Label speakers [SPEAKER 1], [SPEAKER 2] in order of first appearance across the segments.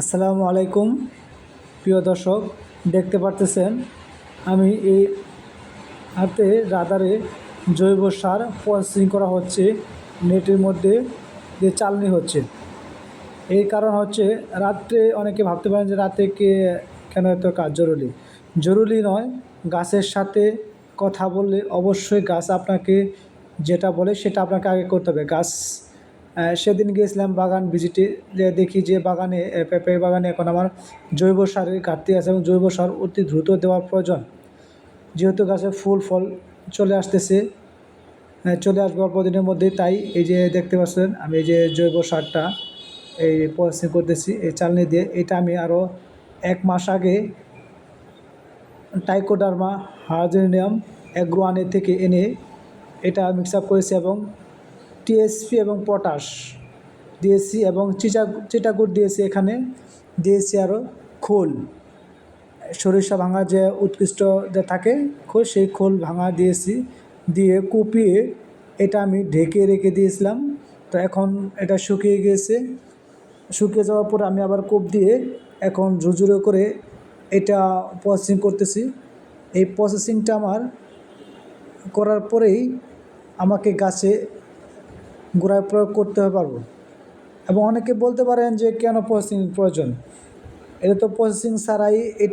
[SPEAKER 1] আসসালামু আলাইকুম প্রিয় দর্শক, দেখতে পারতেছেন আমি এই হাতে রাদারে জৈব সার প্রসেসিং করা হচ্ছে। নেটের মধ্যে যে চালনি হচ্ছে, এই কারণ হচ্ছে রাত্রে অনেকে ভাবতে পারেন যে রাতে কেন এত কাজ জরুরি নয়। গাছের সাথে কথা বললে অবশ্যই গাছ আপনাকে যেটা বলে সেটা আপনাকে আগে করতে হবে। সেদিন গিয়েছিলাম বাগান ভিজিটে, দেখি যে বাগানে পেঁপে বাগানে এখন আমার জৈব সারের ঘাটতি আছে এবং জৈব সার অতি দ্রুত দেওয়ার প্রয়োজন, যেহেতু গাছে ফুল ফল চলে আসতেছে, চলে আসবে অল্প দিনের মধ্যে। তাই এই যে দেখতে পাচ্ছেন আমি এই যে জৈব সারটা এই প্রসেসিং করতেছি এই চালনি দিয়ে। এটা আমি আরও 1 মাস আগে টাইকোডার্মা হার্জিনিয়াম অ্যাগ্রোয়ানে থেকে এনে এটা মিক্স আপ করেছি এবং টিএসপি এবং পটাশ দিয়েছি এবং চিটাগুড় দিয়েছি। এখানে দিয়েছি আরও খোল, সরিষা ভাঙা যে উৎকৃষ্ট যে থাকে খোল, সেই খোল ভাঙা দিয়েছি। দিয়ে কুপিয়ে এটা আমি ঢেকে রেখে দিয়েছিলাম। তো এখন এটা শুকিয়ে গিয়েছে। শুকিয়ে যাওয়ার পর আমি আবার কোপ দিয়ে এখন ঝুরঝুরে করে এটা প্রসেসিং করতেছি। এই প্রসেসিংটা আমার করার পরেই আমাকে গাছে গোড়ায় প্রয়োগ করতে পারবো। এবং অনেকে বলতে পারেন যে কেন প্রসেসিং প্রয়োজন, এটা তো প্রসেসিং ছাড়াই এই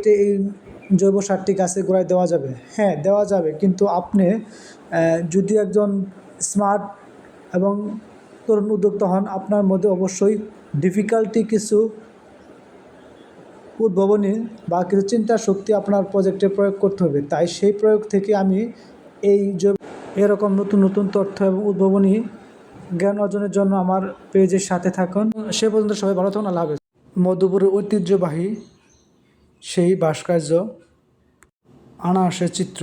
[SPEAKER 1] জৈব সারটি গাছে গোড়ায় দেওয়া যাবে। হ্যাঁ, দেওয়া যাবে, কিন্তু আপনি যদি একজন স্মার্ট এবং তরুণ উদ্যোক্তা হন, আপনার মধ্যে অবশ্যই ডিফিকাল্টি কিছু উদ্ভাবনী বা কিছু চিন্তা শক্তি আপনার প্রজেক্টে প্রয়োগ করতে হবে। তাই সেই প্রয়োগ থেকে আমি এরকম নতুন নতুন তথ্য এবং উদ্ভাবনী জ্ঞান অর্জনের জন্য আমার পেজের সাথে থাকুন। সে পর্যন্ত সবাই ভালো থাকুন। আল্লাহ হাফেজ। মধুপুরের ঐতিহ্যবাহী সেই ভাস্কর্য আনারসের চিত্র।